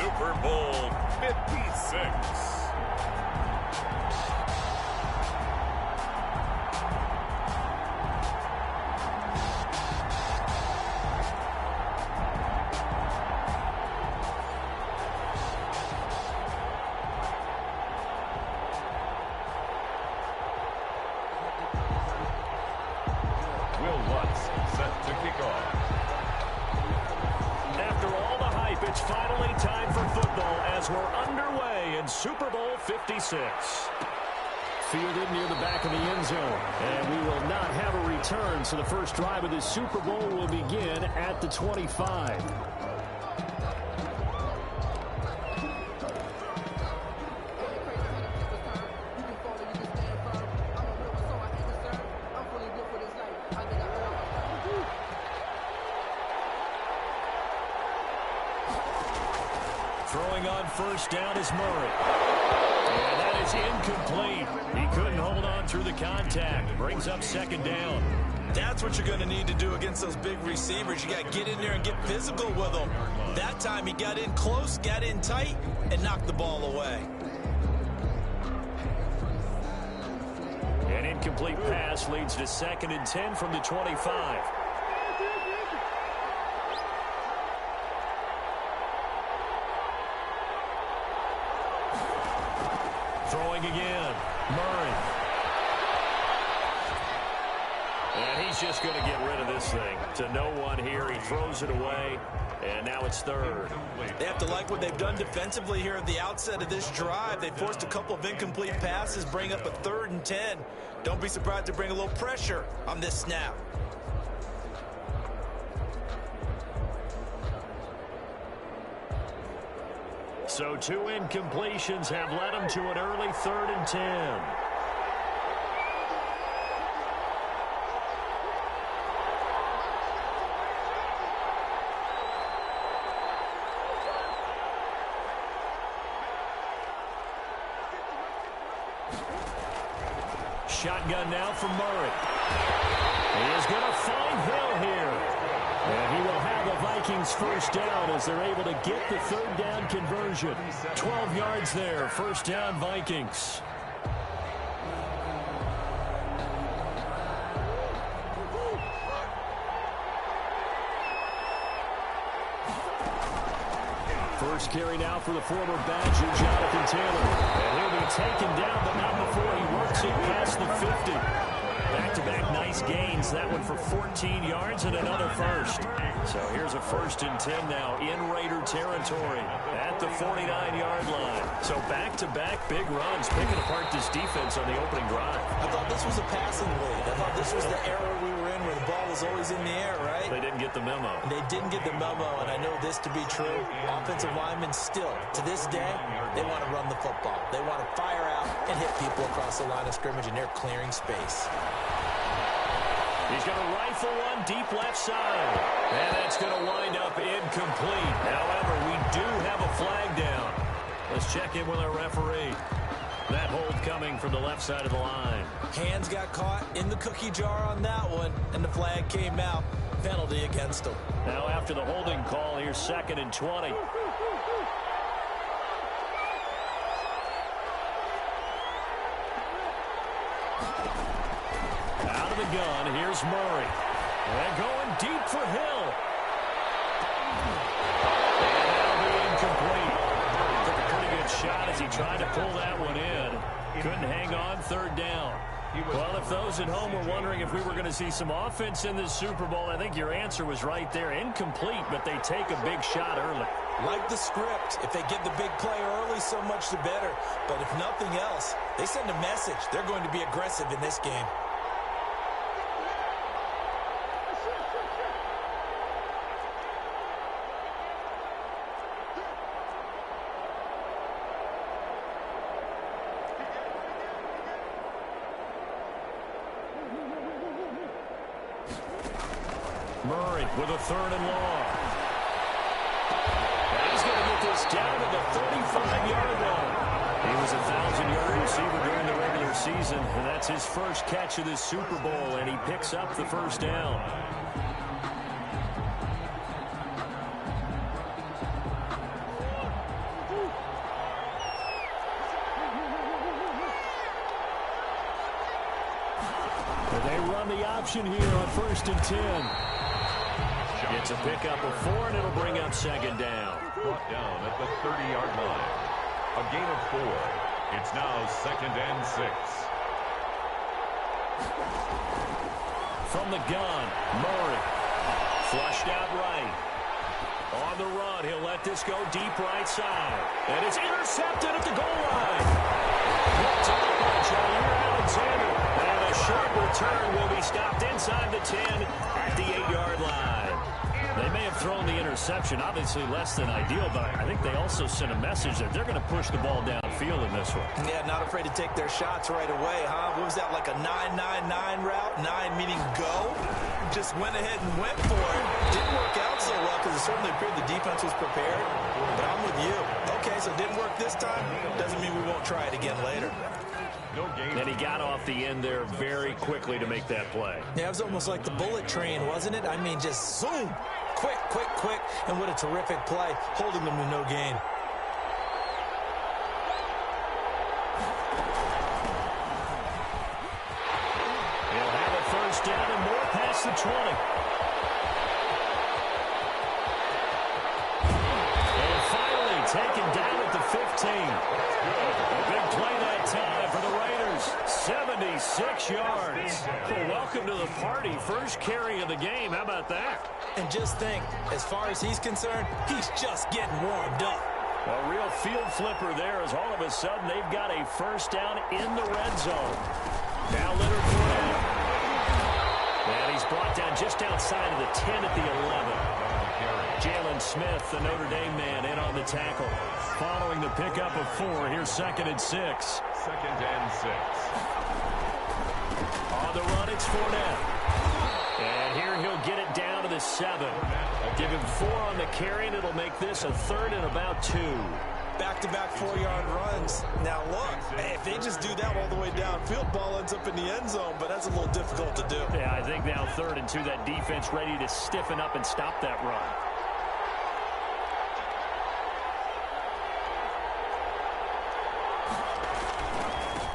Super Bowl 56. It's finally time for football as we're underway in Super Bowl 56. Fielded near the back of the end zone. And we will not have a return, so the first drive of this Super Bowl will begin at the 25. Throwing on first down is Murray. And that is incomplete. He couldn't hold on through the contact. Brings up second down. That's what you're going to need to do against those big receivers. You got to get in there and get physical with them. That time he got in close, got in tight, and knocked the ball away. An incomplete pass leads to 2nd and 10 from the 25. Throwing again, Murray. And he's just going to get rid of this thing. To no one here, he throws it away, and now it's 3rd. They have to like what they've done defensively here at the outset of this drive. They forced a couple of incomplete passes, bring up a 3rd and 10. Don't be surprised to bring a little pressure on this snap. So 2 incompletions have led him to an early 3rd and 10. Shotgun now from Murray. He is going to find Hill here. And he will have the Vikings first down as they're able to get the 3rd down conversion. 12 yards there, first down Vikings. First carry now for the former Badger, Jonathan Taylor. And he'll be taken down, but not before he works it past the 50. Back-to-back nice gains. That one for 14 yards and another first. So here's a 1st and 10 now in Raider territory at the 49-yard line. So back-to-back big runs, picking apart this defense on the opening drive. I thought this was a passing league. I thought this was the era we were in where the ball was always in the air, right? They didn't get the memo. They didn't get the memo, and I know this to be true. Offensive linemen still, to this day, they want to run the football. They want to fire out and hit people across the line of scrimmage, and they're clearing space. He's going to rifle one deep left side. And that's going to wind up incomplete. However, we do have a flag down. Let's check in with our referee. That hold coming from the left side of the line. Hands got caught in the cookie jar on that one, and the flag came out. Penalty against him. Now after the holding call, here's 2nd and 20. Out of the gun, here's Murray. And going deep for Hill. And that'll be incomplete. Took a pretty good shot as he tried to pull that one in. Couldn't hang on, 3rd down. Well, if those at home were wondering if we were going to see some offense in this Super Bowl, I think your answer was right there. Incomplete, but they take a big shot early. Like the script. If they get the big play early, so much the better. But if nothing else, they send a message. They're going to be aggressive in this game. Murray with a 3rd and long. And he's going to get this down to the 35-yard line. He was a 1,000-yard receiver during the regular season, and that's his first catch of this Super Bowl, and he picks up the first down. on the option here on 1st and 10. It's a pickup of 4, and it'll bring up 2nd down. Brought down at the 30-yard line. A gain of 4. It's now 2nd and 6. From the gun, Murray. Flushed out right. On the run, he'll let this go deep right side. And it's intercepted at the goal line. Picked up by Jair Alexander. And a short return will be stopped inside the 10 at the 8-yard line. They may have thrown the interception, obviously less than ideal, but I think they also sent a message that they're going to push the ball downfield in this one. Yeah, not afraid to take their shots right away, huh? What was that, like a 9-9-9 route? 9 meaning go? Just went ahead and went for it. Didn't work out so well because it certainly appeared the defense was prepared. But I'm with you. Okay, so it didn't work this time. Doesn't mean we won't try it again later. No game. And he got off the end there very quickly to make that play. Yeah, it was almost like the bullet train, wasn't it? I mean, just zoom. Quick, quick, quick. And what a terrific play, holding them to no gain. He'll have a 1st down and more past the 20. And finally taken down at the 15. A big play that time for the Raiders. 76 yards. Well, welcome to the party. First carry of the game. How about that? And just think, as far as he's concerned, he's just getting warmed up. A real field flipper there as all of a sudden they've got a 1st down in the red zone. Now Leonard Fournette. And he's brought down just outside of the 10 at the 11. Jalen Smith, the Notre Dame man, in on the tackle. Following the pickup of 4, here's 2nd and 6. 2nd and 6. On the run, it's Fournette. And here he'll get it down to the 7. Give him 4 on the carry, and it'll make this a 3rd and about 2. Back-to-back 4-yard runs. Now look, if they just do that all the way downfield, ball ends up in the end zone, but that's a little difficult to do. Yeah, I think now 3rd and 2, that defense ready to stiffen up and stop that run.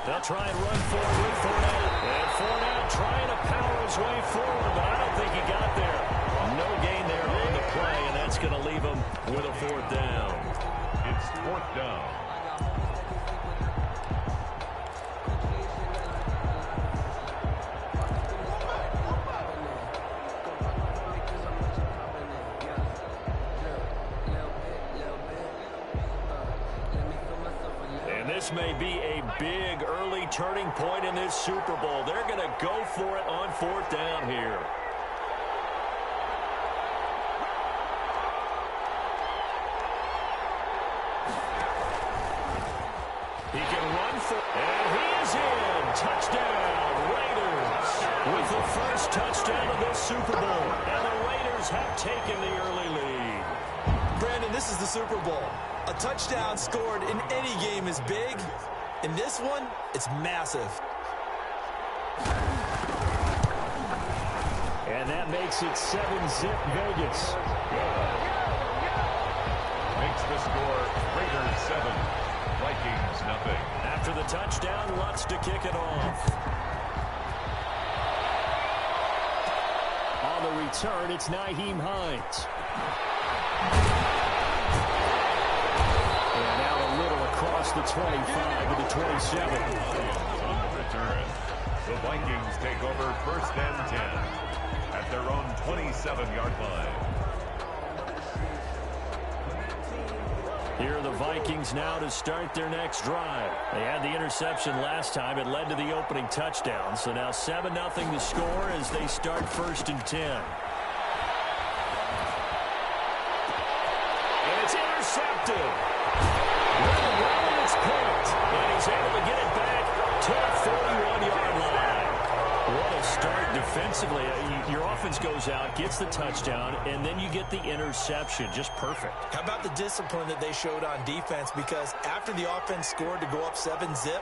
They'll try and run forward with Fournette. And Fournette trying to power his way forward, but I don't think he got there. No gain there on the play, and that's going to leave him with a 4th down. It's 4th down. This may be a big early turning point in this Super Bowl. They're going to go for it on 4th down here. He can run for, and he is in. Touchdown, Raiders. With the 1st touchdown of this Super Bowl. And the Raiders have taken the early lead. Brandon, this is the Super Bowl. A touchdown scored in any game is big. In this one, it's massive. And that makes it 7-zip Vegas. Makes the score Raiders 7, Vikings nothing. After the touchdown, Lutz to kick it off. On the return, it's Nyheim Hines. And now a little across the 25 to the 27. On the return, the Vikings take over 1st and 10 at their own 27-yard line. Here are the Vikings now to start their next drive. They had the interception last time. It led to the opening touchdown. So now 7-0 the score as they start 1st and 10. And it's intercepted. Well, it's picked. And he's able to get it back to the 41-yard line. What a start defensively. Your offense goes out, gets the touchdown, and then you get the interception. Just perfect. How about the discipline that they showed on defense? Because after the offense scored to go up 7-zip,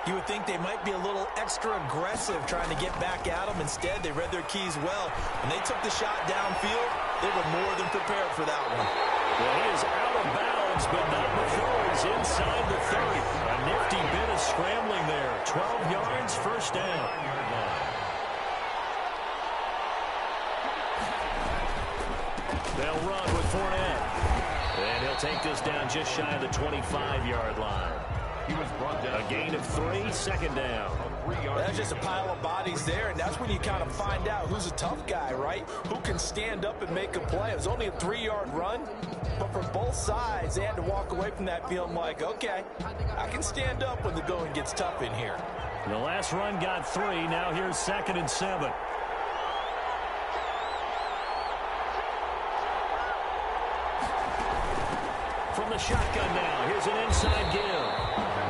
you would think they might be a little extra aggressive trying to get back at them. Instead, they read their keys well. When they took the shot downfield, they were more than prepared for that one. Well, he is out of bounds, but not before he's inside the 30. A nifty bit of scrambling there. 12 yards, 1st down. They'll run with Fournette. And he'll take this down just shy of the 25-yard line. He was brought down. A gain of 3, second down. That's just a pile of bodies there, and that's when you kind of find out who's a tough guy, right? Who can stand up and make a play. It was only a 3-yard run, but for both sides, they had to walk away from that feeling like, okay, I can stand up when the going gets tough in here. The last run got 3. Now here's 2nd and 7. From the shotgun now, here's an inside give.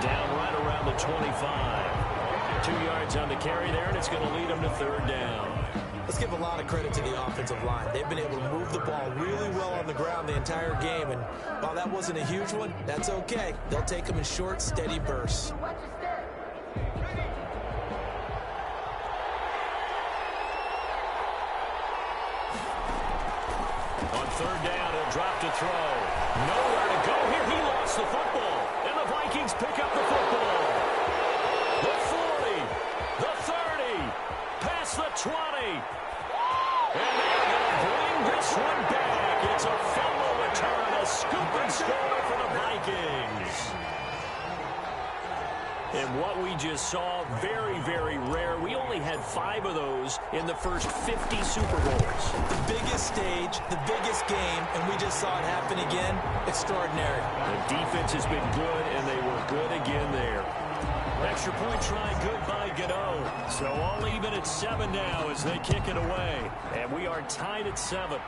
Down right around the 25. 2 yards on the carry there, and it's going to lead them to 3rd down. Let's give a lot of credit to the offensive line. They've been able to move the ball really well on the ground the entire game, and while that wasn't a huge one, that's okay. They'll take them in short, steady bursts. On 3rd down, he'll drop to throw. Nowhere to go here. He lost the football, and the Vikings pick up the football. The 40, the 30, past the 20. And they're going to bring this one back. It's a fumble return, a scoop and score for the Vikings. And what we just saw, very, very rare. We only had 5 of those in the first 50 Super Bowls. The biggest stage, the biggest game, and we just saw it happen again. Extraordinary. The defense has been good, and they were good again there. Extra point try, good by Gano. So all even at 7 now as they kick it away. And we are tied at 7.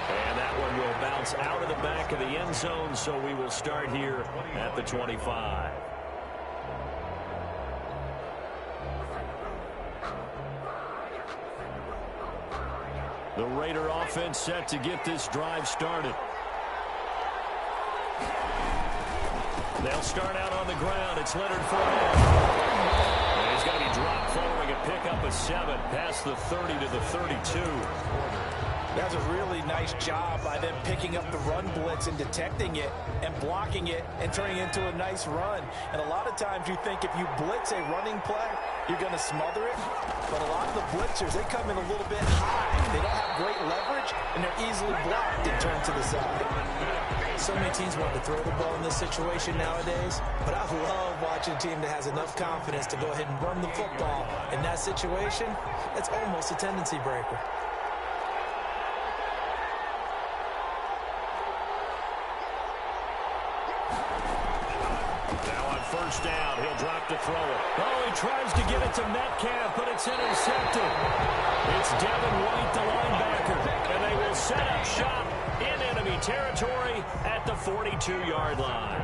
And that one will bounce out of the back of the end zone, so we will start here at the 25. The Raider offense set to get this drive started. They'll start out on the ground. It's Leonard Fournette. And he's going to be dropped following a pickup of 7 past the 30 to the 32. That's a really nice job by them picking up the run blitz and detecting it and blocking it and turning it into a nice run. And a lot of times you think if you blitz a running play, you're going to smother it. But a lot of the blitzers, they come in a little bit high. They don't have great leverage, and they're easily blocked and turned to the side. So many teams want to throw the ball in this situation nowadays, but I love watching a team that has enough confidence to go ahead and run the football. In that situation, it's almost a tendency breaker. First down, he'll drop to throw it. Oh, he tries to get it to Metcalf, but it's intercepted. It's Devin White, the linebacker, and they will set up shop in enemy territory at the 42-yard line.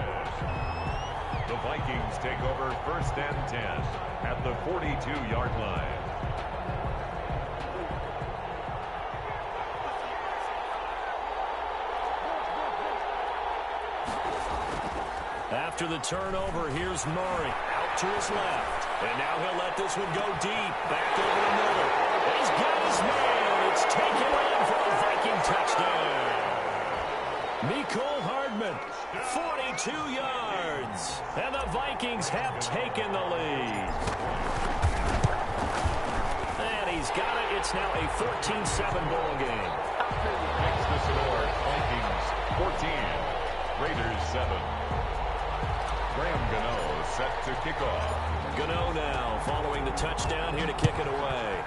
The Vikings take over 1st and 10 at the 42-yard line. After the turnover, here's Murray out to his left. And now he'll let this one go deep. Back over the middle. He's got his man. It's taken in for a Viking touchdown. Mecole Hardman, 42 yards. And the Vikings have taken the lead. And he's got it. It's now a 14-7 ball game. Next to score, Vikings 14, Raiders 7. Graham Gano set to kick off. Gano now following the touchdown here to kick it away.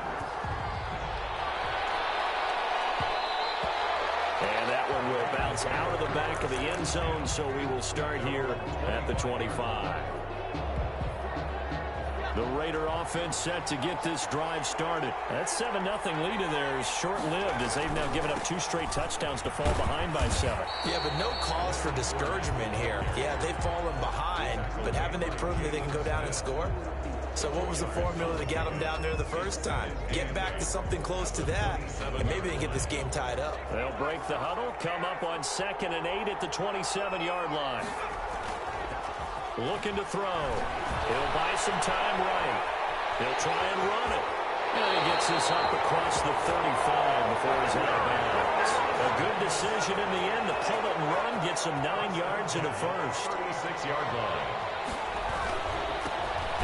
And that one will bounce out of the back of the end zone, so we will start here at the 25. The Raider offense set to get this drive started. That 7-0 lead in there is short-lived as they've now given up 2 straight touchdowns to fall behind by 7. Yeah, but no cause for discouragement here. Yeah, they've fallen behind, but haven't they proven that they can go down and score? So what was the formula that got them down there the first time? Get back to something close to that, and maybe they get this game tied up. They'll break the huddle, come up on 2nd and 8 at the 27-yard line. Looking to throw. He'll buy some time right. He'll try and run it. And he gets this up across the 35 before he's out of bounds. A good decision in the end to pull it and run, gets him 9 yards and a first. 36-yard line.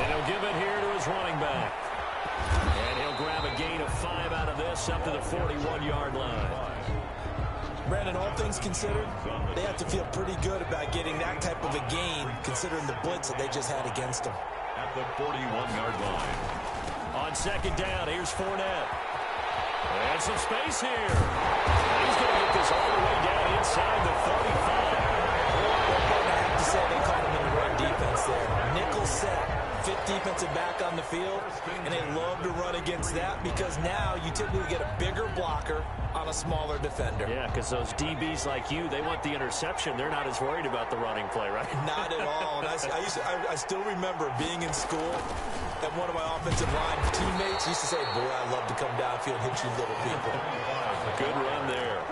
And he'll give it here to his running back. And he'll grab a gain of 5 out of this up to the 41-yard line. Brandon, all things considered, they have to feel pretty good about getting that type of a gain considering the blitz that they just had against them. At the 41-yard line. On second down, here's Fournette. And some space here. And he's going to get this all the way down inside the 35. I have to say they caught him in the right defense there. Nickel set. Fifth defensive back on the field, and they love to run against that because now you typically get a bigger blocker on a smaller defender. Yeah, because those DBs like you, they want the interception. They're not as worried about the running play, right? Not at all. And I still remember being in school, and one of my offensive line teammates used to say, boy, I love to come downfield and hit you little people. Good run there.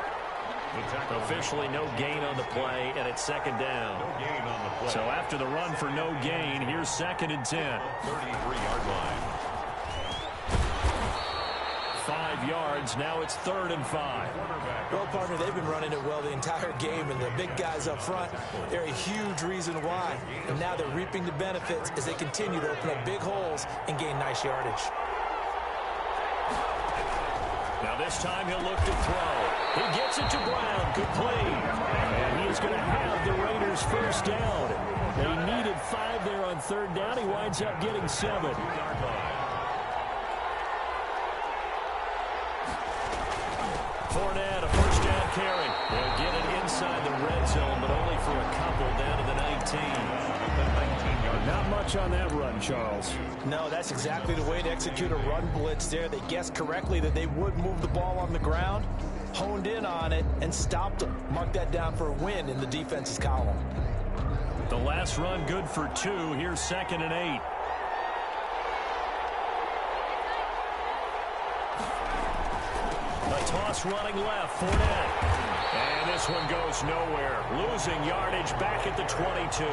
Officially no gain on the play, and it's second down. No gain on the play. So after the run for no gain, here's second and 10. 33-yard line. 5 yards. Now it's 3rd and 5. Well, partner, they've been running it well the entire game, and the big guys up front, they're a huge reason why. And now they're reaping the benefits as they continue to open up big holes and gain nice yardage. Now this time he'll look to throw. He gets it to Brown. Complete. And he is going to have the Raiders first down. They needed 5 there on 3rd down. He winds up getting 7. Fournette, a first down carry. They'll get it inside the red zone, but only for a couple down to the 19. Not much on that run, Charles. No, that's exactly the way to execute a run blitz there. They guessed correctly that they would move the ball on the ground, honed in on it, and stopped them. Mark that down for a win in the defense's column. The last run good for 2. Here's 2nd and 8. A toss running left. Fournette. And this one goes nowhere. Losing yardage back at the 22.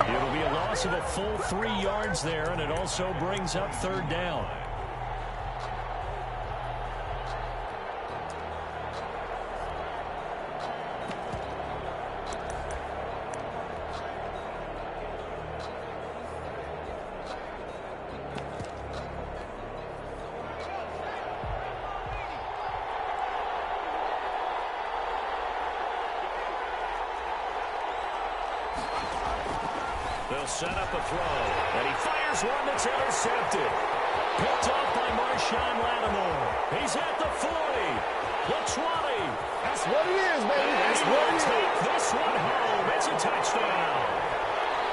It'll be a loss of a full 3 yards there, and it also brings up 3rd down. They'll set up a throw, and he fires one that's intercepted. Picked off by Marshawn Lattimore. He's at the 40, the 20. That's what it is, baby. That's what it is. Take this one home. It's a touchdown.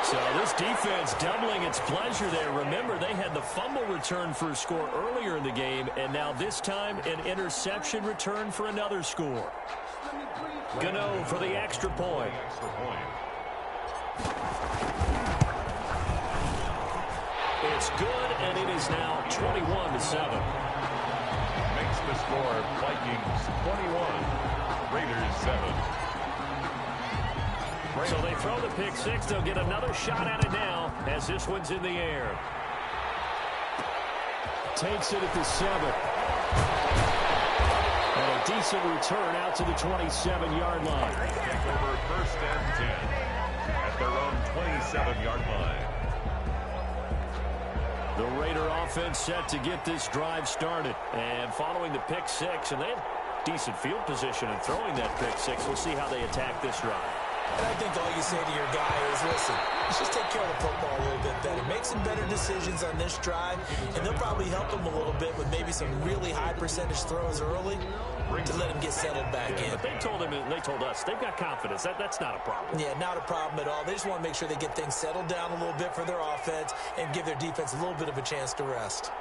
So this defense doubling its pleasure there. Remember, they had the fumble return for a score earlier in the game, and now this time an interception return for another score. Gano for the extra point. It's good, and it is now 21-7. Makes the score Vikings 21, Raiders 7. So they throw the pick 6. They'll get another shot at it now as this one's in the air. Takes it at the 7. And a decent return out to the 27-yard line. Take over 1st and 10 at their own 27-yard line. The Raider offense set to get this drive started. And following the pick 6, and they had decent field position in throwing that pick 6. We'll see how they attack this drive. And I think all you say to your guy is, listen, let's just take care of the football a little bit better. Make some better decisions on this drive, and they'll probably help him a little bit with maybe some really high percentage throws early to let him get settled back in. But they told him, and they told us, they've got confidence. That's not a problem. Yeah, not a problem at all. They just want to make sure they get things settled down a little bit for their offense and give their defense a little bit of a chance to rest.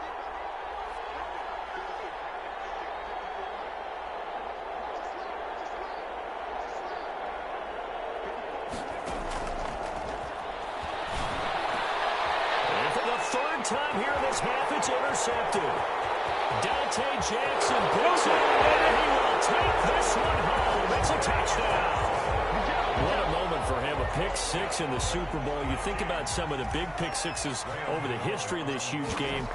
Time here in this half, it's intercepted. Dante Jackson picks it, and he will take this one home. It's a touchdown. What a moment for him, a pick 6 in the Super Bowl. You think about some of the big pick 6s over the history of this huge game.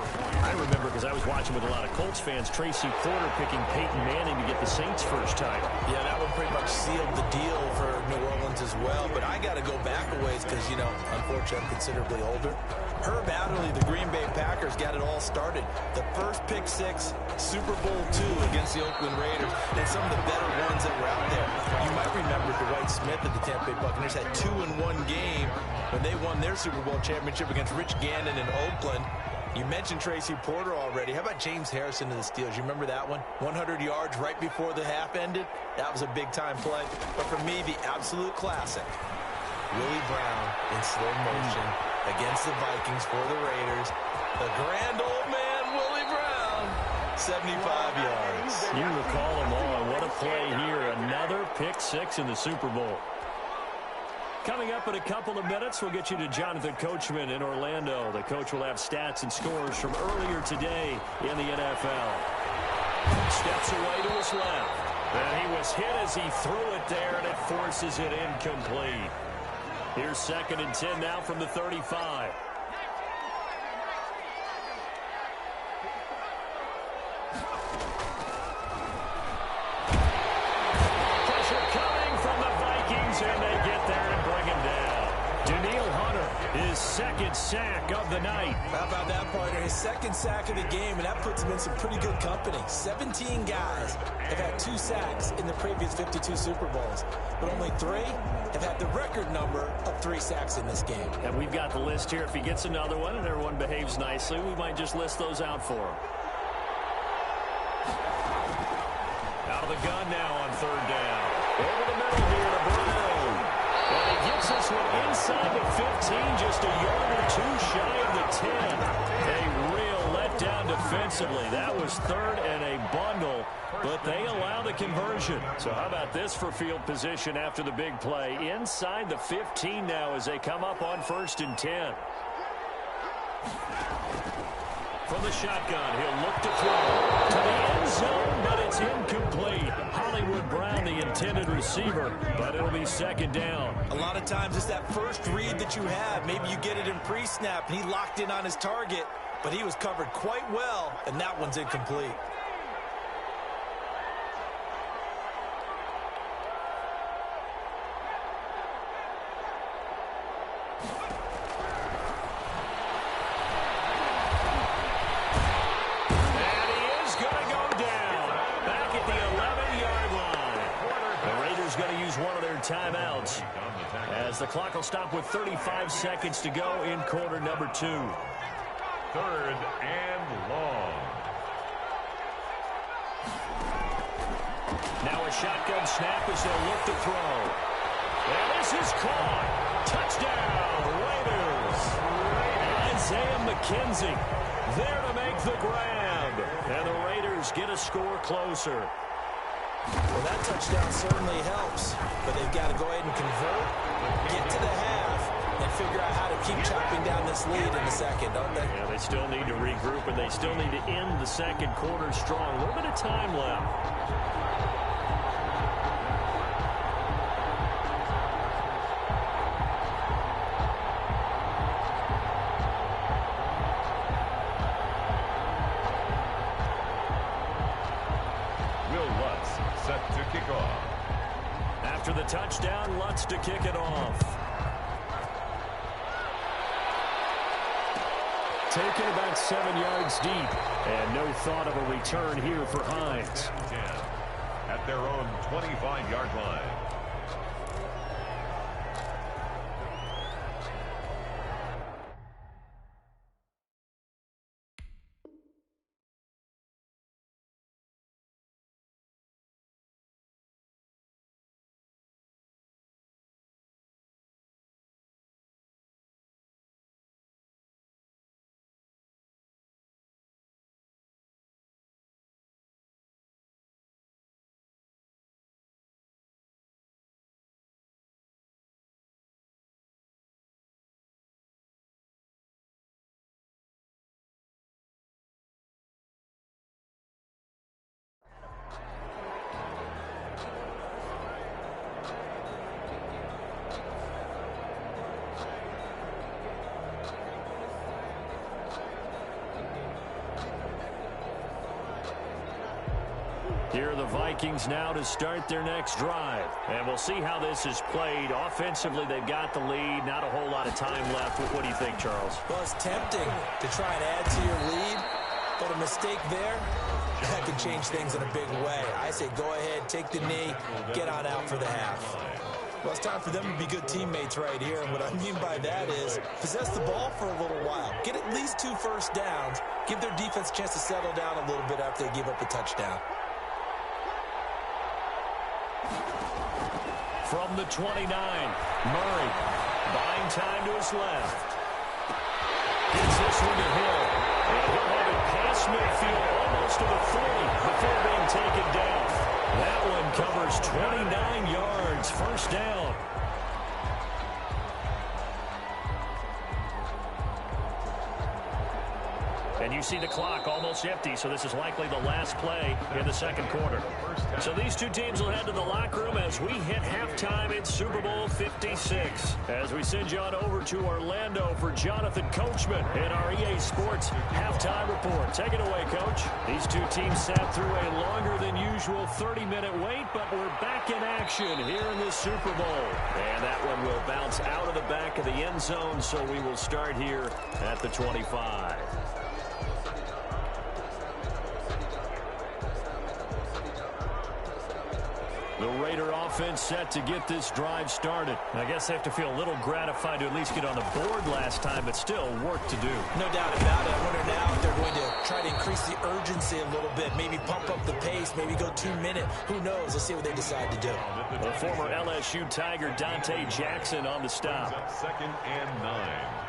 I remember, because I was watching with a lot of Colts fans, Tracy Porter picking Peyton Manning to get the Saints' first title. Yeah, that one pretty much sealed the deal for New Orleans as well. But I got to go back a ways because, you know, unfortunately I'm considerably older. Herb Adderley, the Green Bay Packers, got it all started. The first pick six, Super Bowl II against the Oakland Raiders, and some of the better ones that were out there. You might remember Dwight Smith of the Tampa Bay Buccaneers had 2-in-1 game when they won their Super Bowl championship against Rich Gannon in Oakland. You mentioned Tracy Porter already. How about James Harrison to the Steelers? You remember that one? 100 yards right before the half ended? That was a big-time play. But for me, the absolute classic, Willie Brown in slow motion against the Vikings for the Raiders. The grand old man, Willie Brown, 75 yards. You recall them all, and what a play here. Another pick six in the Super Bowl. Coming up in a couple of minutes, we'll get you to Jonathan Coachman in Orlando. The coach will have stats and scores from earlier today in the NFL. Steps away to his left. And he was hit as he threw it there, and it forces it incomplete. Here's 2nd and 10 now from the 35. Pressure coming from the Vikings, and they get there and bring him down. Daniil Hunter, his 2nd sack of the night. How about that, partner? His 2nd sack of the game, and that puts him in some pretty good company. 17 guys have had 2 sacks in the previous 52 Super Bowls, but only 3 have had the record number of 3 sacks in this game. And we've got the list here. If he gets another one and everyone behaves nicely, we might just list those out for him. Out of the gun now on 3rd down. Over the middle here to Brown. And he gets this one inside the 15, just a yard or 2 shy of the 10. A real letdown defensively. That was 3rd and a bundle, but they allow the conversion. So how about this for field position after the big play? Inside the 15 now as they come up on 1st and 10. From the shotgun, he'll look to throw to the end zone, but it's incomplete. Hollywood Brown, the intended receiver, but it'll be 2nd down. A lot of times it's that first read that you have. Maybe you get it in pre-snap, and he locked in on his target, but he was covered quite well, and that one's incomplete. Timeouts as the clock will stop with 35 seconds to go in quarter number 2. 3rd and long. Now a shotgun snap as they'll look to throw. And this is caught. Touchdown, Raiders. Isaiah McKenzie there to make the grab. And the Raiders get a score closer. Well, that touchdown certainly helps, but they've got to go ahead and convert, get to the half, and figure out how to keep chopping down this lead in the second, don't they? Yeah, they still need to regroup, and they still need to end the second quarter strong. A little bit of time left. After the touchdown, Lutz to kick it off. Taken about 7 yards deep, and no thought of a return here for Hines. At their own 25-yard line. Vikings now to start their next drive. And we'll see how this is played. Offensively, they've got the lead. Not a whole lot of time left. What do you think, Charles? Well, it's tempting to try and add to your lead, but a mistake there, that could change things in a big way. I say go ahead, take the knee, get on out for the half. Well, it's time for them to be good teammates right here, and what I mean by that is possess the ball for a little while. Get at least 2 first downs. Give their defense a chance to settle down a little bit after they give up a touchdown. From the 29, Murray buying time to his left. Gets this one to Hill. And he'll have it past midfield almost to the 40 before being taken down. That one covers 29 yards. First down. And you see the clock almost empty, so this is likely the last play in the second quarter. So these two teams will head to the locker room as we hit halftime in Super Bowl 56. As we send you on over to Orlando for Jonathan Coachman in our EA Sports halftime report. Take it away, Coach. These two teams sat through a longer than usual 30-minute wait, but we're back in action here in the Super Bowl. And that one will bounce out of the back of the end zone, so we will start here at the 25. The Raider offense set to get this drive started. I guess they have to feel a little gratified to at least get on the board last time, but still work to do. No doubt about it. I wonder now if they're going to try to increase the urgency a little bit, maybe pump up the pace, maybe go 2-minute. Who knows? Let's see what they decide to do. The former LSU Tiger Dante Jackson on the stop. 2nd and 9.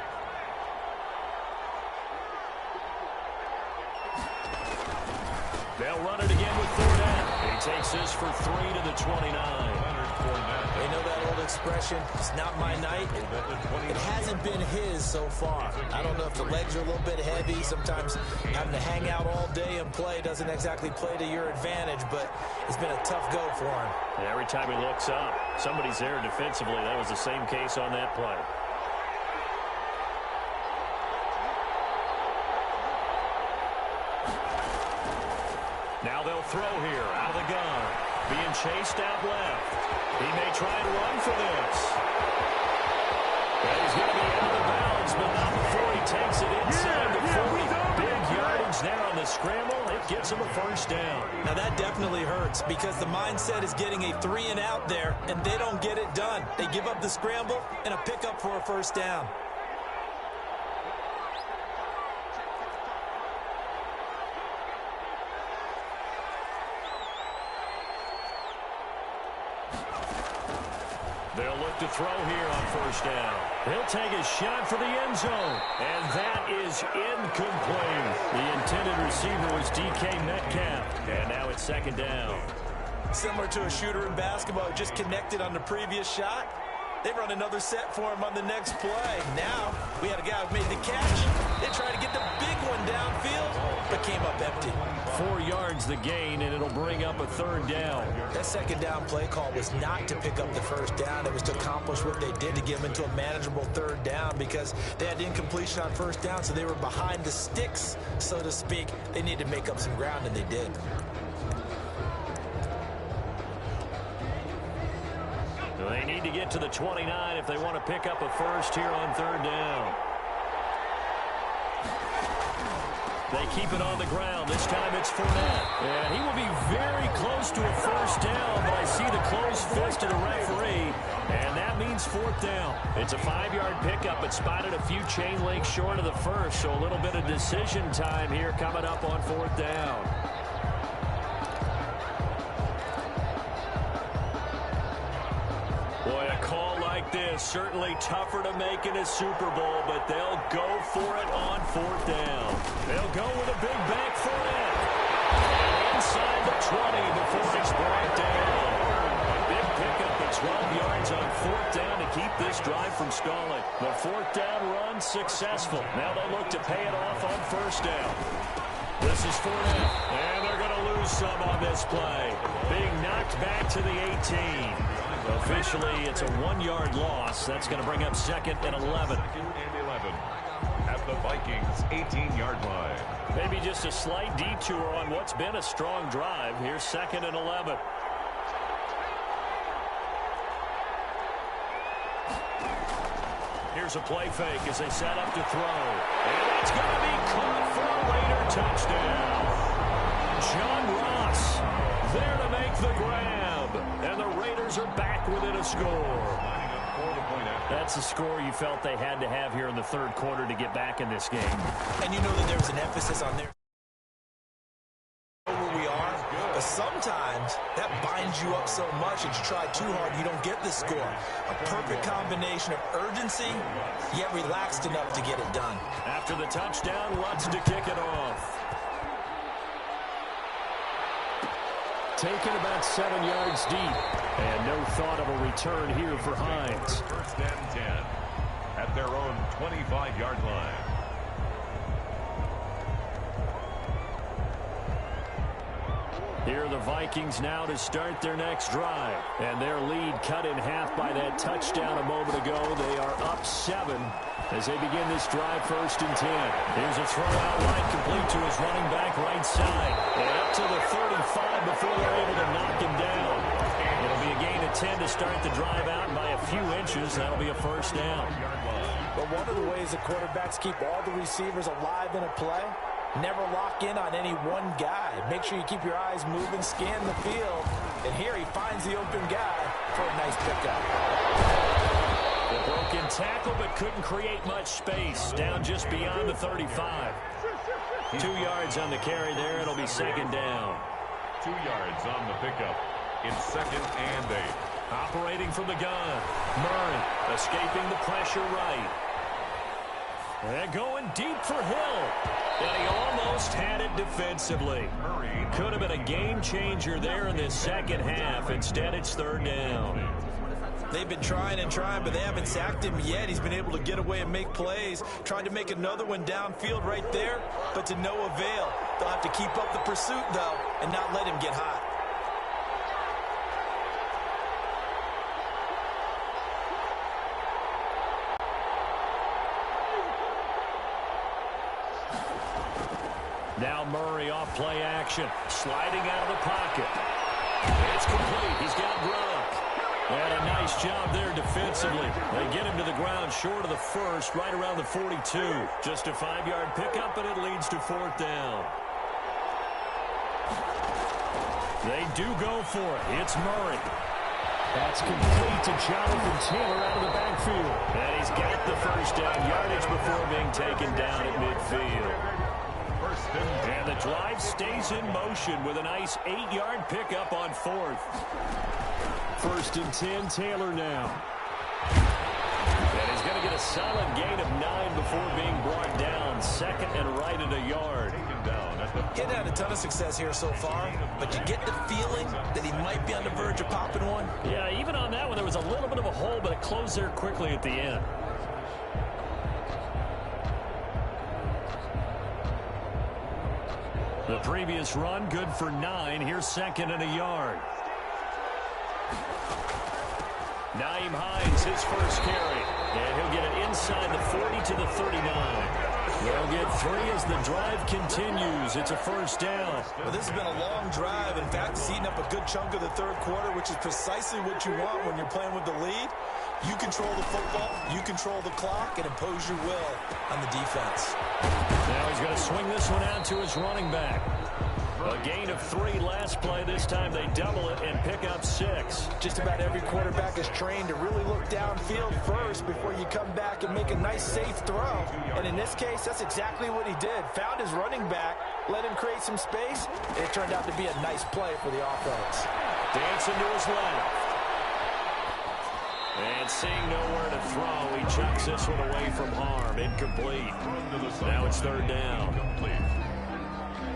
They'll run it again with Fournette. He takes this for 3 to the 29. They know that old expression, it's not my night. It hasn't been his so far. I don't know if the legs are a little bit heavy. Sometimes having to hang out all day and play doesn't exactly play to your advantage, but it's been a tough go for him. And every time he looks up, somebody's there defensively. That was the same case on that play. Now they'll throw here out of the gun. Being chased out left. He may try and run for this. And he's going to be out of bounds, but not before he takes it inside the 40. Big yardage there on the scramble. It gets him a first down. Now that definitely hurts because the mindset is getting a 3 and out there, and they don't get it done. They give up the scramble and a pickup for a first down. They'll look to throw here on first down. He'll take a shot for the end zone. And that is incomplete. The intended receiver was DK Metcalf. And now it's second down. Similar to a shooter in basketball, just connected on the previous shot. They run another set for him on the next play. Now, we had a guy who made the catch. They tried to get the big one downfield, but came up empty. 4 yards the gain, and it'll bring up a third down. That second down play call was not to pick up the first down. It was to accomplish what they did to get them into a manageable third down because they had incompletion on first down, so they were behind the sticks, so to speak. They needed to make up some ground, and they did. They need to get to the 29 if they want to pick up a first here on third down. They keep it on the ground. This time it's Fournette. And he will be very close to a first down, but I see the closed fist of the referee, and that means fourth down. It's a 5-yard pickup, but spotted a few chain links short of the first, so a little bit of decision time here coming up on fourth down. Boy, a call like this, certainly tougher to make in a Super Bowl, but they'll go for it on fourth down. They'll go with a big bank Fournette. And inside the 20 before it's brought down. A big pickup of 12 yards on fourth down to keep this drive from stalling. The fourth down run successful. Now they look to pay it off on first down. This is Fournette, and they're going to lose some on this play. Being knocked back to the 18. Officially, it's a 1-yard loss. That's going to bring up 2nd and 11. 2nd and 11. At the Vikings' 18-yard line. Maybe just a slight detour on what's been a strong drive. Here's 2nd and 11. Here's a play fake as they set up to throw. And it's going to be caught for a Raider touchdown. John Ross there to make the grab. And the Raiders are back within a score. That's the score you felt they had to have here in the third quarter to get back in this game. And you know that there's an emphasis on there where we are, but sometimes that binds you up so much that you try too hard, you don't get the score. A perfect combination of urgency, yet relaxed enough to get it done. After the touchdown, Lutz to kick it off. Taken about 7 yards deep. And no thought of a return here for Hines. 1st and 10 at their own 25-yard line. Here are the Vikings now to start their next drive. And their lead cut in half by that touchdown a moment ago. They are up 7 as they begin this drive 1st and 10. Here's a throw out wide complete to his running back right side. And up to the 35 before they're able to knock him down. It'll be a gain of 10 to start the drive out, and by a few inches, that'll be a 1st down. But one of the ways that quarterbacks keep all the receivers alive in a play, never lock in on any one guy. Make sure you keep your eyes moving, scan the field, and here he finds the open guy for a nice pickup. The broken tackle, but couldn't create much space. Down just beyond the 35. 2 yards on the carry there. It'll be 2nd down. 2 yards on the pickup. It's 2nd and 8. Operating from the gun. Murray escaping the pressure right. And going deep for Hill. And he almost had it defensively. Could have been a game changer there in this second half. Instead, it's 3rd down. They've been trying and trying, but they haven't sacked him yet. He's been able to get away and make plays. Tried to make another one downfield right there, but to no avail. They'll have to keep up the pursuit, though, and not let him get hot. Now Murray off play action. Sliding out of the pocket. It's complete. He's got Gronk. And a nice job there defensively. They get him to the ground short of the 1st, right around the 42. Just a 5-yard pickup, and it leads to 4th down. They do go for it. It's Murray. That's complete to Jonathan Taylor out of the backfield. And he's got the 1st down yardage before being taken down at midfield. And the drive stays in motion with a nice 8-yard pickup on 4th. 1st and 10, Taylor now. And he's going to get a solid gain of 9 before being brought down. 2nd and right at a yard. He's had a ton of success here so far, but you get the feeling that he might be on the verge of popping one. Yeah, even on that one, there was a little bit of a hole, but it closed there quickly at the end. The previous run, good for 9. Here's 2nd and a yard. Naeem Hines, his 1st carry. And he'll get it inside the 40 to the 39. They'll get 3 as the drive continues. It's a 1st down. Well, this has been a long drive. In fact, it's eaten up a good chunk of the third quarter, which is precisely what you want when you're playing with the lead. You control the football, you control the clock, and impose your will on the defense. Now he's going to swing this one out to his running back. A gain of 3 last play. This time they double it and pick up 6. Just about every quarterback is trained to really look downfield first before you come back and make a nice, safe throw. And in this case, that's exactly what he did. Found his running back, let him create some space, and it turned out to be a nice play for the offense. Dancing to his left. And seeing nowhere to throw, he chucks this one away from harm. Incomplete. Now it's 3rd down.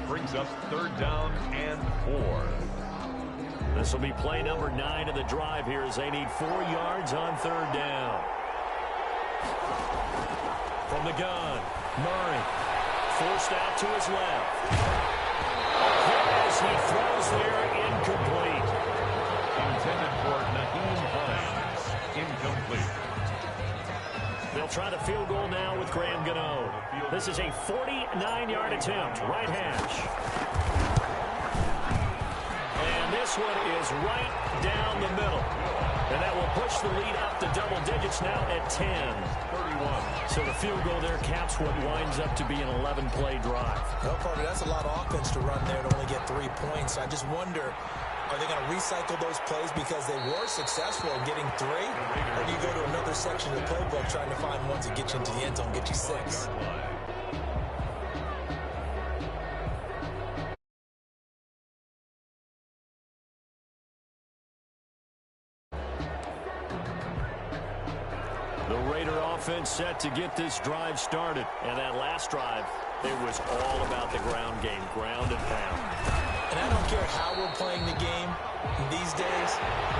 Brings up 3rd down and 4. This will be play number 9 of the drive here as they need 4 yards on 3rd down. From the gun, Murray forced out to his left. As he throws there, incomplete. Intended for Naeem Hines. Incomplete. They'll try the field goal now with Graham Gano. This is a 49-yard attempt, right hash. And this one is right down the middle. And that will push the lead up to double digits now at 10. 31. So the field goal there caps what winds up to be an 11-play drive. Well, Carter, that's a lot of offense to run there to only get 3 points. I just wonder, are they going to recycle those plays because they were successful in getting 3? Or do you go to another section of the playbook trying to find ones that get you into the end zone, get you 6? The Raider offense set to get this drive started. And that last drive, it was all about the ground game, ground and pound. And I don't care how we're playing the game these days,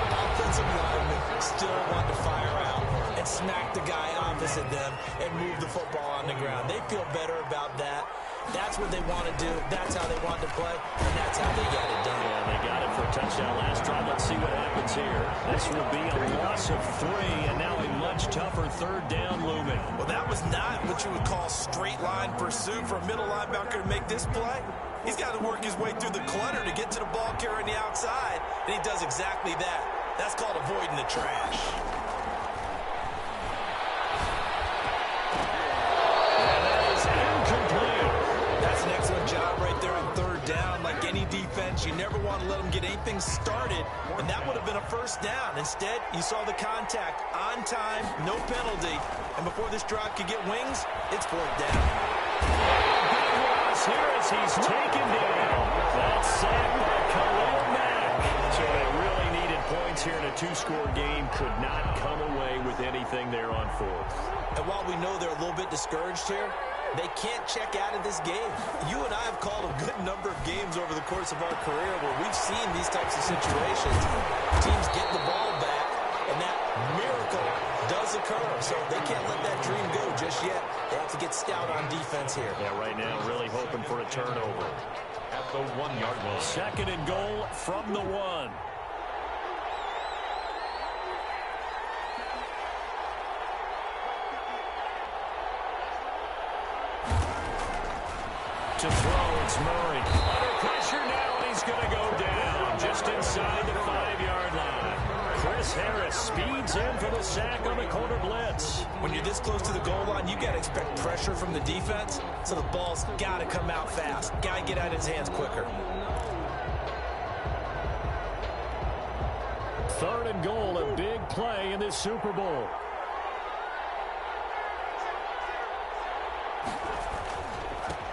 offensive linemen still want to fire out and smack the guy opposite them and move the football on the ground. They feel better about that. That's what they want to do. That's how they want to play, and that's how they got it done. Yeah, they got it for a touchdown last drive. Let's see what happens here. This will be a loss of 3, and now a much tougher third down looming. Well, that was not what you would call straight line pursuit for a middle linebacker to make this play. He's got to work his way through the clutter to get to the ball carrier on the outside, and he does exactly that. That's called avoiding the trash. And that is incomplete. That's an excellent job right there on third down. Like any defense, you never want to let them get anything started, and that would have been a first down. Instead, you saw the contact on time, no penalty, and before this drive could get wings, it's fourth down. Here as he's taken down. That's sacked by Khalil Mack. So they really needed points here in a 2-score game. Could not come away with anything there on fourth. And while we know they're a little bit discouraged here, they can't check out of this game. You and I have called a good number of games over the course of our career where we've seen these types of situations. Teams get the ball back, and that miracle does occur. So they can't let that dream go just yet. They have to get stout on defense here. Yeah, right now really hoping for a turnover. At the 1-yard line. Second and goal from the 1. To throw, it's Murray. Under pressure now, and he's going to go down just inside the 5-yard line. Chris Harris speeds in for the sack on the corner blitz. When you're this close to the goal line, you got to expect pressure from the defense, so the ball's got to come out fast. Got to get out of his hands quicker. Third and goal, a big play in this Super Bowl.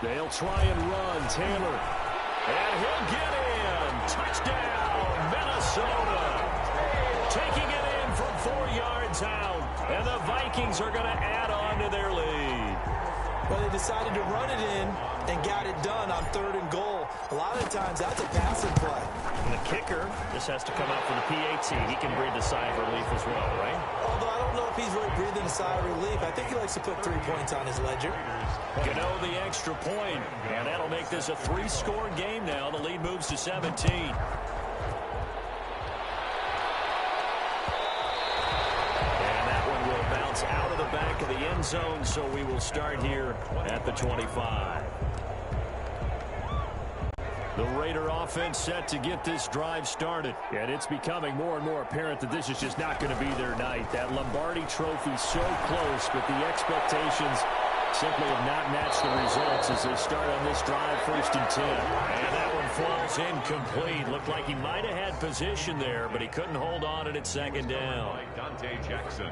They'll try and run. Taylor. And he'll get in. Touchdown, Minnesota. Taking it in from 4 yards out. And the Vikings are going to add on to their lead. Well, they decided to run it in and got it done on third and goal. A lot of times, that's a passing play. And the kicker just has to come out for the PAT. He can breathe a sigh of relief as well, right? Although I don't know if he's really breathing a sigh of relief. I think he likes to put 3 points on his ledger. Gano the extra point. And that'll make this a 3-score game now. The lead moves to 17. Out of the back of the end zone, so we will start here at the 25. The Raider offense set to get this drive started. And it's becoming more and more apparent that this is just not going to be their night. That Lombardi trophy so close, but the expectations simply have not matched the results as they start on this drive, 1st and 10. And that one falls incomplete. Looked like he might have had position there, but he couldn't hold on at 2nd down. Dante Jackson.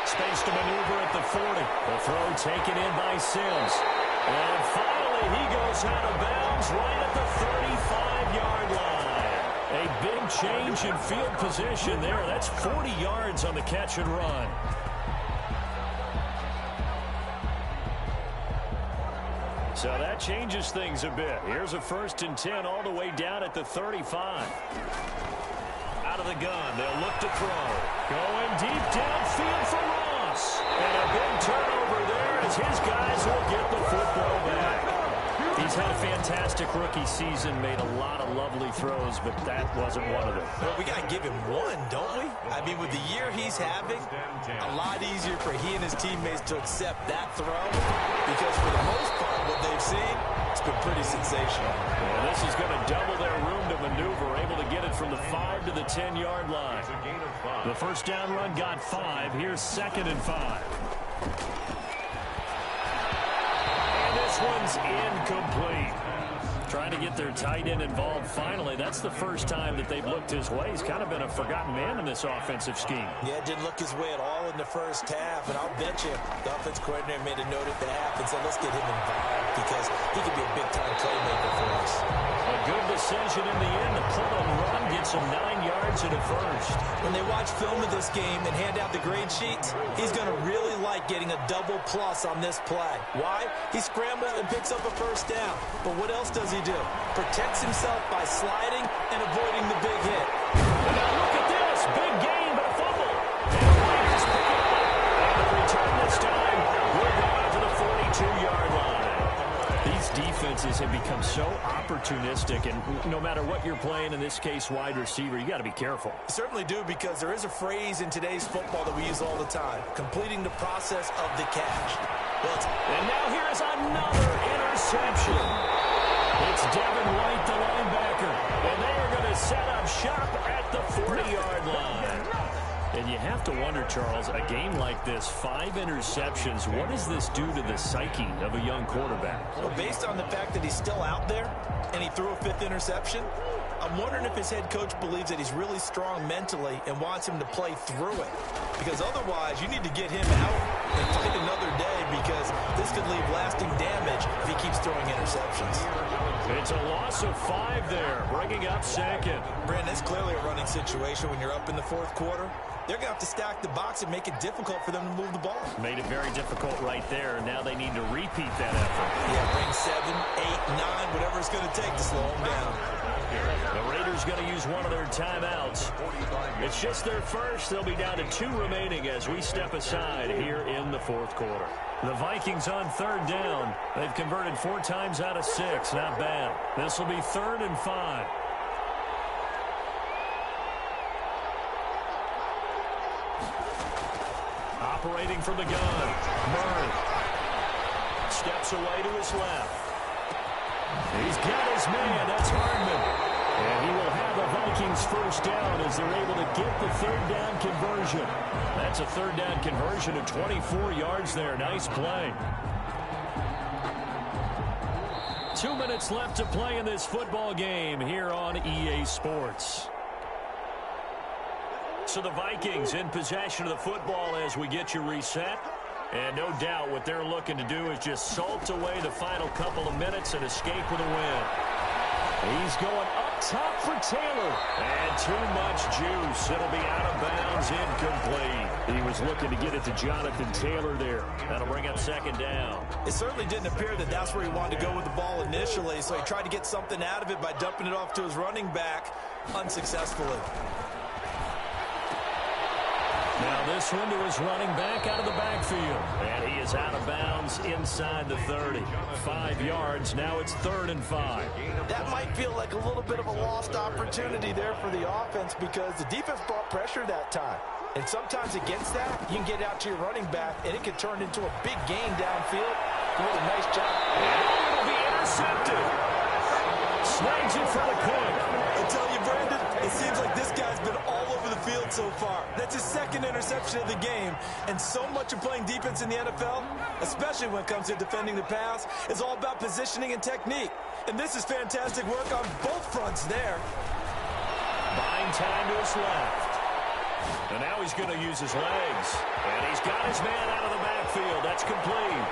Space to maneuver at the 40. The throw taken in by Sims. And finally, he goes out of bounds right at the 35-yard line. A big change in field position there. That's 40 yards on the catch and run. So that changes things a bit. Here's a 1st and 10 all the way down at the 35. Out of the gun, they'll look to throw. Going deep downfield for Ross. And a big turnover there as his guys will get the football back. He's had a fantastic rookie season, made a lot of lovely throws, but that wasn't one of them. Well, we got to give him one, don't we? I mean, with the year he's having, a lot easier for he and his teammates to accept that throw because for the most part, what they've seen, it's been pretty sensational. Well, this is going to double their room to maneuver, able to get it from the 5 to the 10-yard line. The first down run got 5. Here's 2nd and 5. This one's incomplete. Trying to get their tight end involved finally. That's the first time that they've looked his way. He's kind of been a forgotten man in this offensive scheme. Yeah, didn't look his way at all in the first half. And I'll bet you the offense coordinator made a note at the half and said, let's get him involved because he could be a big-time playmaker for us. A good decision in the end. The pull and run gets him 9 yards in a first. When they watch film of this game and hand out the grade sheets, he's going to really like getting a double plus on this play. Why? He scrambles and picks up a first down. But what else does he do? Protects himself by sliding and avoiding the big hit. Now look at this. Big gain, but a fumble. And the Raiders pick it up. And the return this time will go out to the 42-yard line. These defenses have become so opportunistic, and no matter what you're playing, in this case, wide receiver, you got to be careful. You certainly do, because there is a phrase in today's football that we use all the time, completing the process of the catch. And now here is another interception. It's Devin White, the linebacker, and they are going to set up shop at the 40-yard line. And you have to wonder, Charles, a game like this, 5 interceptions, what does this do to the psyche of a young quarterback? Well, based on the fact that he's still out there and he threw a 5th interception, I'm wondering if his head coach believes that he's really strong mentally and wants him to play through it. Because otherwise, you need to get him out and fight another day because this could leave lasting damage if he keeps throwing interceptions. It's a loss of 5 there, bringing up 2nd. Brandon, it's clearly a running situation when you're up in the 4th quarter. They're going to have to stack the box and make it difficult for them to move the ball. Made it very difficult right there. Now they need to repeat that effort. Yeah, bring 7, 8, 9, whatever it's going to take to slow them down. The Raiders going to use one of their timeouts. It's just their first. They'll be down to 2 remaining as we step aside here in the 4th quarter. The Vikings on 3rd down. They've converted 4 times out of 6. Not bad. This will be 3rd and 5. Operating from the gun. Murray steps away to his left. He's got his man. That's Hardman. And he will have the Vikings first down as they're able to get the 3rd down conversion. That's a 3rd down conversion of 24 yards there. Nice play. 2 minutes left to play in this football game here on EA Sports. So the Vikings in possession of the football as we get you reset. And no doubt what they're looking to do is just salt away the final couple of minutes and escape with a win. He's going up top for Taylor. And too much juice. It'll be out of bounds, incomplete. He was looking to get it to Jonathan Taylor there. That'll bring up 2nd down. It certainly didn't appear that that's where he wanted to go with the ball initially, so he tried to get something out of it by dumping it off to his running back unsuccessfully. Now this one to his running back out of the backfield. And he is out of bounds inside the 30. 5 yards. Now it's 3rd and 5. That might feel like a little bit of a lost opportunity there for the offense because the defense brought pressure that time. And sometimes against that, you can get out to your running back, and it can turn into a big gain downfield. He did a nice job. And it'll be intercepted. Snags it for the point. I tell you, Brandon, it seems like this guy's been all over the field so far. That's his 2nd interception of the game. And so much of playing defense in the NFL, especially when it comes to defending the pass, is all about positioning and technique. And this is fantastic work on both fronts there. Buying time to his left. And now he's going to use his legs. And he's got his man out of the backfield. That's complete.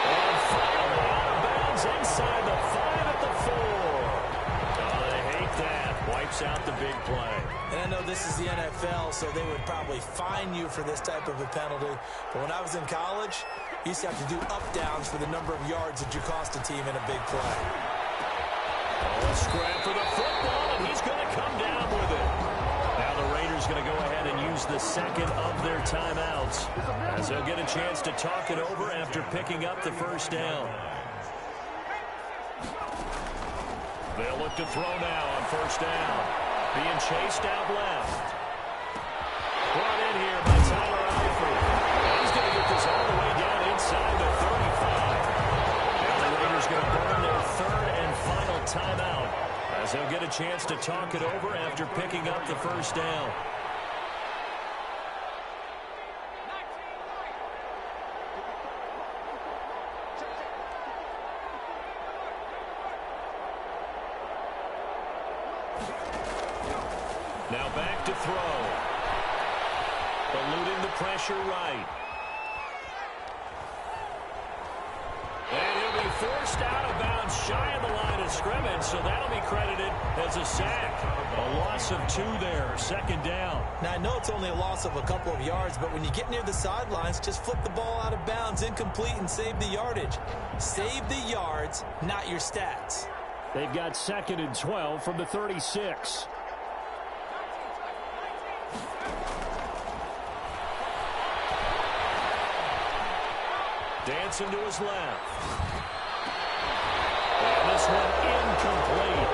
And finally out of bounds inside the 5 at the 4. Oh, they hate that. Wipe sniffs out the big play. And I know this is the NFL, so they would probably fine you for this type of a penalty. But when I was in college, you used to have to do up-downs for the number of yards that you cost a team in a big play. A scrap for the football, and he's going to come down with it. Now the Raiders going to go ahead and use the second of their timeouts, as they'll get a chance to talk it over after picking up the first down. They'll look to throw now on first down. Being chased out left. Brought in here by Tyler Eifert. He's going to get this all the way down inside the 35. Now the Raiders going to burn their third and final timeout, as they'll get a chance to talk it over after picking up the first down. Now back to throw. Eluding the pressure right. And he'll be forced out of bounds shy of the line of scrimmage, so that'll be credited as a sack. A loss of 2 there, second down. Now, I know it's only a loss of a couple of yards, but when you get near the sidelines, just flip the ball out of bounds, incomplete, and save the yardage. Save the yards, not your stats. They've got 2nd and 12 from the 36. Dancing to his left. And this one incomplete.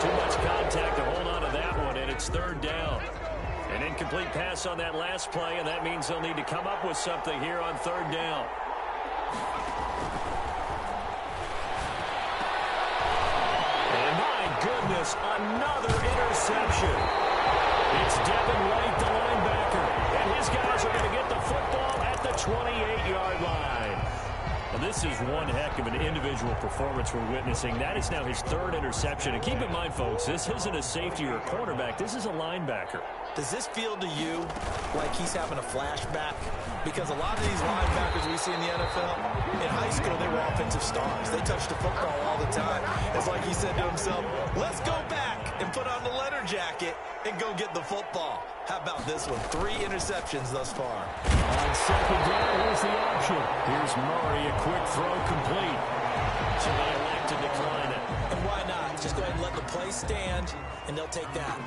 Too much contact to hold on to that one, and it's 3rd down. An incomplete pass on that last play, and that means they'll need to come up with something here on 3rd down. And my goodness, another interception. It's Devin White, the linebacker, and his guys are going to get the football at the 28-yard line. Well, this is one heck of an individual performance we're witnessing. That is now his 3rd interception. And keep in mind, folks, this isn't a safety or a cornerback. This is a linebacker. Does this feel to you like he's having a flashback? Because a lot of these linebackers we see in the NFL, in high school, they were offensive stars. They touched the football all the time. It's like he said to himself, let's go back and put on the letter jacket and go get the football. How about this one? 3 interceptions thus far. On second down, here's the option. Here's Murray, a quick throw complete. So they elect to decline it. And why not? Just go ahead and let the play stand, and they'll take that.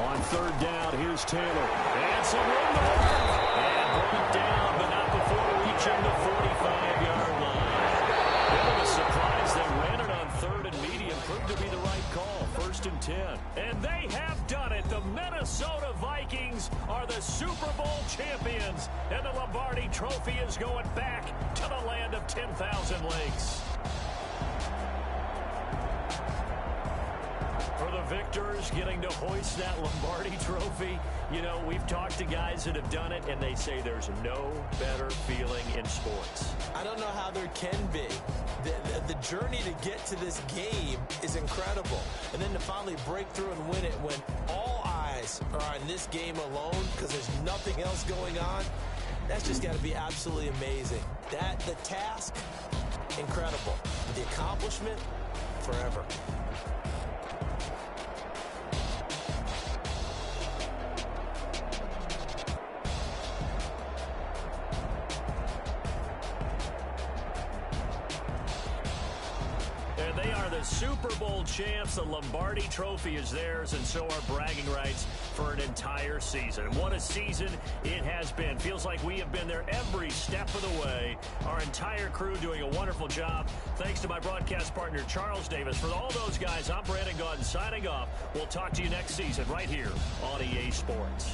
On 3rd down, here's Taylor. And some room to work. And brought down, but not before reaching the 45-yard line. Bit of a surprise. They ran it on 3rd and medium. Proved to be the right call. 1st and 10. And they have done it. The Minnesota Vikings are the Super Bowl champions. And the Lombardi Trophy is going back to the land of 10,000 lakes. For the victors, getting to hoist that Lombardi Trophy, you know, we've talked to guys that have done it, and they say there's no better feeling in sports. I don't know how there can be. The journey to get to this game is incredible. And then to finally break through and win it when all eyes are on this game alone because there's nothing else going on, that's just got to be absolutely amazing. The task, incredible. The accomplishment, forever. And they are the Super Bowl champs. The Lombardi Trophy is theirs, and so are bragging rights for an entire season. What a season it has been. Feels like we have been there every step of the way. Our entire crew doing a wonderful job. Thanks to my broadcast partner, Charles Davis. For all those guys, I'm Brandon Gaudin signing off. We'll talk to you next season right here on EA Sports.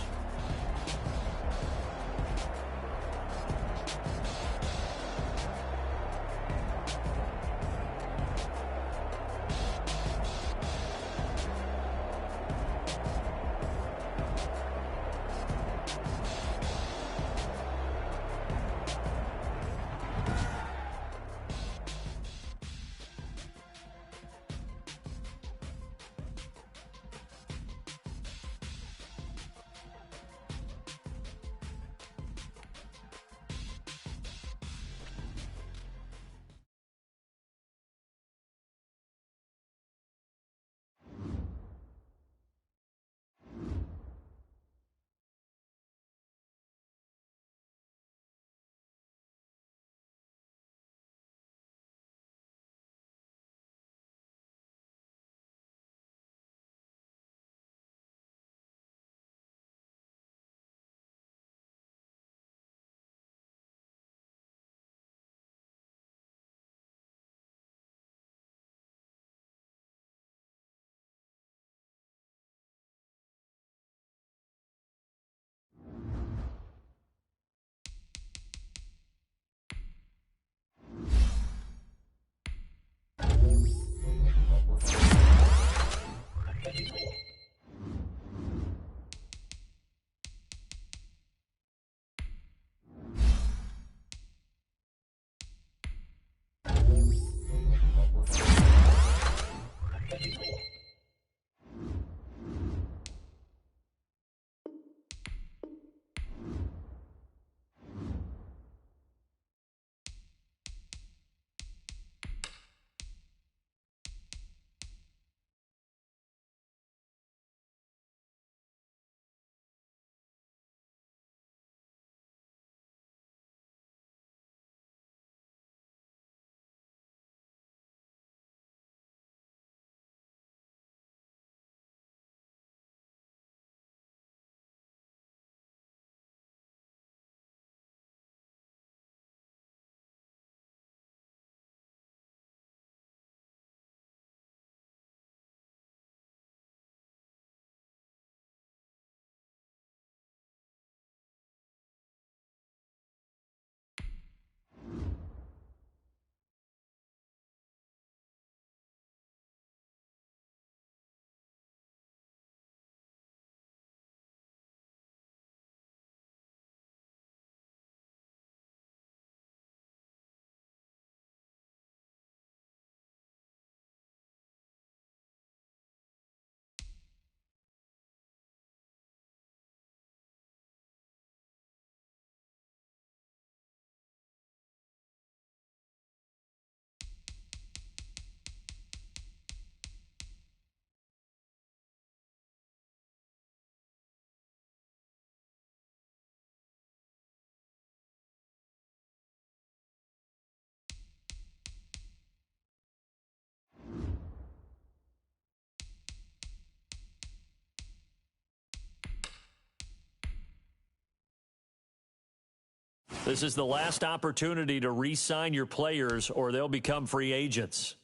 This is the last opportunity to re-sign your players or they'll become free agents.